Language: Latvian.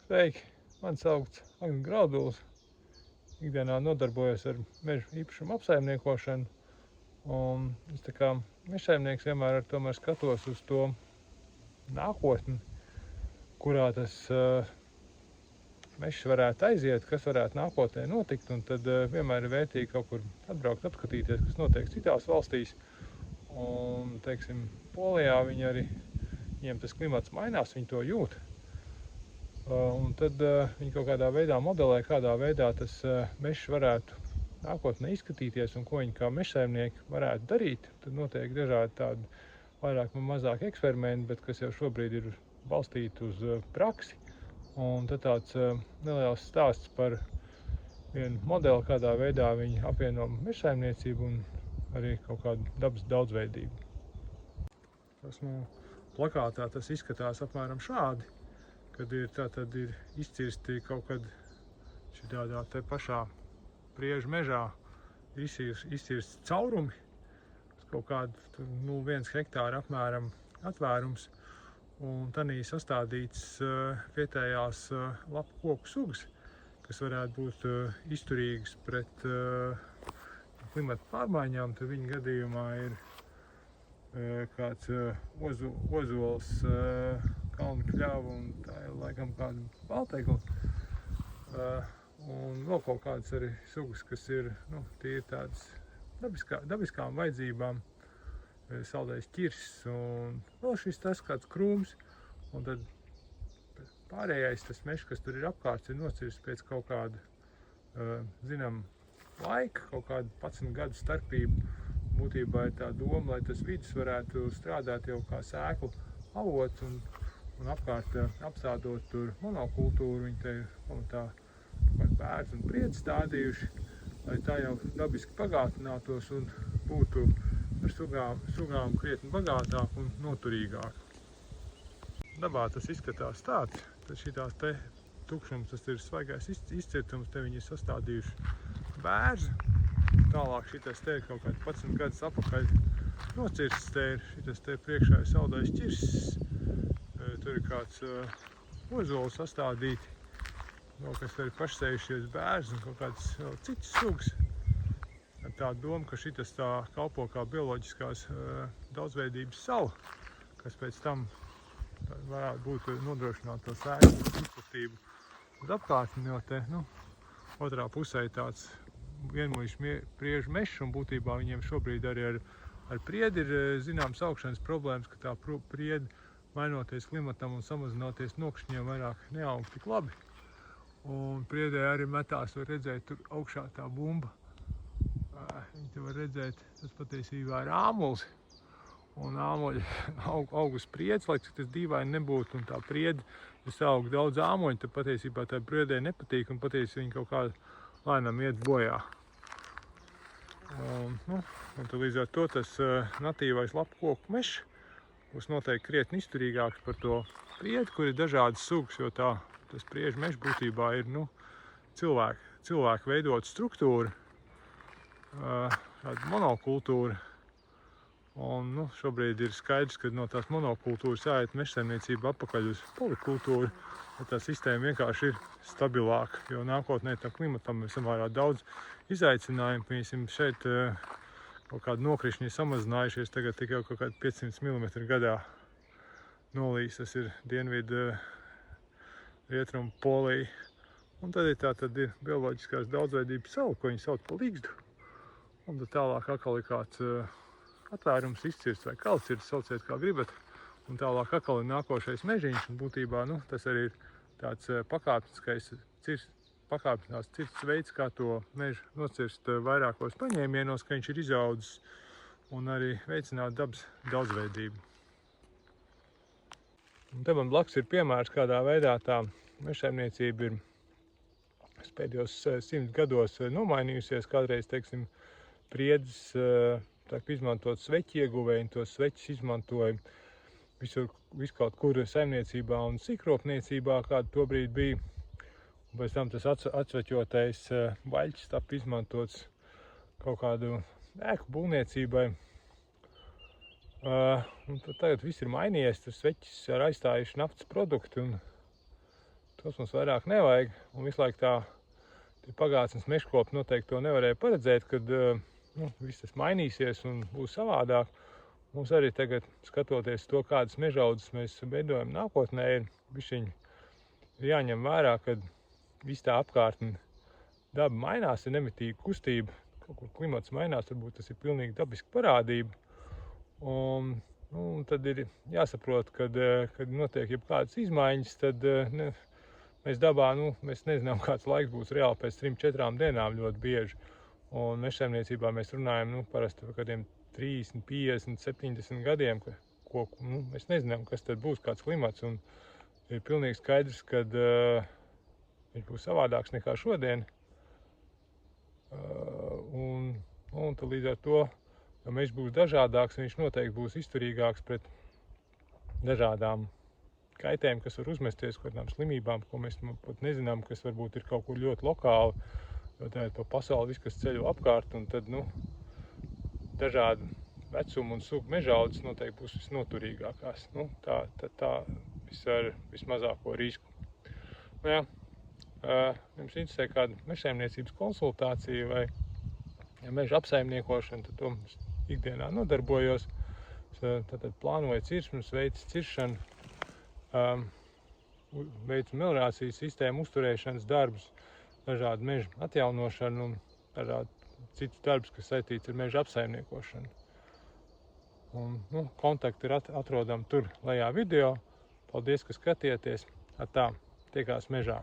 Sveiki, man sauc Agnis Graudulis. Ikdienā nodarbojos ar meža īpašumu apsaimniekošanu. Un es tā kā mežsaimnieks vienmēr tomēr skatos uz to nākotni, kurā tas mežs varētu aiziet, kas varētu nākotnē notikt. Un tad vienmēr ir vērtīgi kaut kur atbraukt, apskatīties, kas notiek citās valstīs. Un, teiksim, Polijā viņiem tas klimats mainās, viņi to jūt. Un tad viņi kaut kādā veidā modelē, kādā veidā tas mežs varētu nākotnē izskatīties un ko viņi kā mežsaimnieki varētu darīt. Tad notiek dažādi tādi vairāk vai mazāk eksperimenti, bet kas jau šobrīd ir balstīti uz praksi. Un tad tāds neliels stāsts par vienu modeli, kādā veidā viņi apvieno mežsaimniecību un arī kaut kādu dabas daudzveidību. Tas plakātā tas izskatās apmēram šādi, kad ir izcirsti kaut kad šitādā te pašā priežu mežā izcirsti caurumi, kaut kādu 0,1 hektāra apmēram atvērums, un tanī sastādīts vietējās lapu koku sugas, kas varētu būt izturīgas pret klimata pārmaiņām. Tad viņa gadījumā ir kāds ozols, kalnu kļava un tā ir laikam kāda balteikla. Un vēl kaut kādas arī sugas, kas ir tīri tādas dabiskām vajadzībām, saldējs ķirsis un vēl šis tas kāds krūms. Un tad pārējais tas mežs, kas tur ir apkārt, ir nocirsts pēc kaut kāda, zinām, laika, kaut kāda 11 gadu starpība. Būtībā ir tā doma, lai tas vidus varētu strādāt jau kā sēklu avots un apkārt apstādot tur monokultūru. Viņi te ir pamatā bērns un priedzi stādījuši, lai tā jau dabiski bagātinātos un būtu ar sugām krietni bagātāk un noturīgāk. Dabā tas izskatās tāds, tad šitās te tukšums, tas ir svaigais izcirtums, te viņi ir sastādījuši bērzu. Tālāk šitas te ir kaut kāds 11 gadus apakaļ nocirsts, te ir šitas te priekšā ir saldējs ķirsis, tur ir kāds ozols sastādīti, vēl kas te ir pašsējušies bērzi un kaut kāds vēl citas sugas. Tā doma, ka šitas tā kalpo kā bioloģiskās daudzveidības sala, kas pēc tam varētu būt nodrošināt to sēklu izplatību uz apkārtni, jo te, otrā pusē tāds vienmuļš priežu mežs, un būtībā viņiem šobrīd arī ar priedi ir zināms augšanas problēmas, ka tā priedi, mainoties klimatam un samazinoties nokšņiem, vairāk neaug tik labi. Un priedē arī metās, var redzēt, tur augšā tā bumba. Viņi te var redzēt, tas patiesībā ir āmuls, un āmoļi aug uz priedzi, lai tas dīvaini nebūtu, un tā priedi, ja aug daudz āmoļu, tad patiesībā tā priedē nepatīk, un patiesībā viņi kaut kā lēnām iet bojā. Un tad līdz ar to tas natīvais lapu koku mežs būs noteikti krietni izturīgāks par to priedi, kur ir dažādas sugas, jo tas priežu mežs būtībā ir cilvēku veidota struktūra, tāda monokultūra. Un šobrīd ir skaidrs, ka no tās monokultūras jāiet mežsaimniecība atpakaļ uz polikultūru, lai tā sistēma vienkārši ir stabilāka, jo nākotnē tā klimatam ir samērā daudz izaicinājumu. Piemēram, šeit kaut kādi nokrišņi samazinājušies, tagad tikai kaut kādi 500 mm gadā nolīs, tas ir dienvidu rietumu Polija. Un tad ir bioloģiskās daudzveidības sala, ko viņi sauc par Ligzdu. Un tad tālāk atkal ir kāds atvērums izcirsts vai kalcirts, sauciet kā gribat. Un tālāk atkal ir nākošais mežiņš, un būtībā tas arī ir tāds pakāpeniskais pakāpinās cirsts veids, kā to mežu nocirst vairākos paņēmienos, ka viņš ir izaudzis un arī veicināt dabas daudzveidību. Un te man blakus ir piemērs, kādā veidā tā mežsaimniecība ir pēdējos 100 gados nomainījusies. Kādreiz, teiksim, priedzes izmantot sveķi ieguvēji, un tos sveķus izmantoja viskaut kur saimniecībā un sīkropniecībā, kāda tobrīd bija. Un pēc tam tas atsveķotais vaļķis tapa izmantots kaut kādu ēku būvniecībai. Un tad tagad viss ir mainījies, tas sveķis ir aizstājuši naftas produkti, un tos mums vairāk nevajag, un visu laiku tā pagātnes mežkopi noteikti to nevarēja paredzēt, kad viss tas mainīsies un būs savādāk. Mums arī tagad, skatoties to, kādas mežaudzes mēs veidojam nākotnē, ir bišķiņ jāņem vērā, kad viss tā apkārtne daba mainās, ir nemitīga kustība, kaut kur klimats mainās, varbūt tas ir pilnīgi dabiska parādība. Un tad ir jāsaprot, kad notiek jebkādas izmaiņas, tad mēs dabā, mēs nezinām, kāds laiks būs reāli pēc 3-4 dienām ļoti bieži. Un mežsaimniecībā mēs runājam parasti par kādiem 30, 50, 70 gadiem, ko mēs nezinām, kas tad būs, kāds klimats. Un ir pilnīgi skaidrs, kad viņš būs savādāks nekā šodien. Un tad līdz ar to, ja mežs būs dažādāks, viņš noteikti būs izturīgāks pret dažādām kaitēm, kas var uzmesties, kādām slimībām, ko mēs pat nezinām, kas varbūt ir kaut kur ļoti lokāli, jo tā ir pa pasauli viss, kas ceļo apkārt, un tad, dažādi vecuma un sugu mežaudzes noteikti būs visnoturīgākās. Tā ar vismazāko risku. Jums interesē kāda mežsaimniecības konsultācija vai meža apsaimniekošana, tad to es ikdienā nodarbojos. Tātad plānoju cirsmas, veicu ciršanu, veicu meliorācijas sistēmu uzturēšanas darbus, dažādu mežu atjaunošanu un dažādu citus darbus, kas saistīts ar meža apsaimniekošanu. Un, kontakti ir atrodami tur lejā video. Paldies, ka skatieties. Tiekās mežā.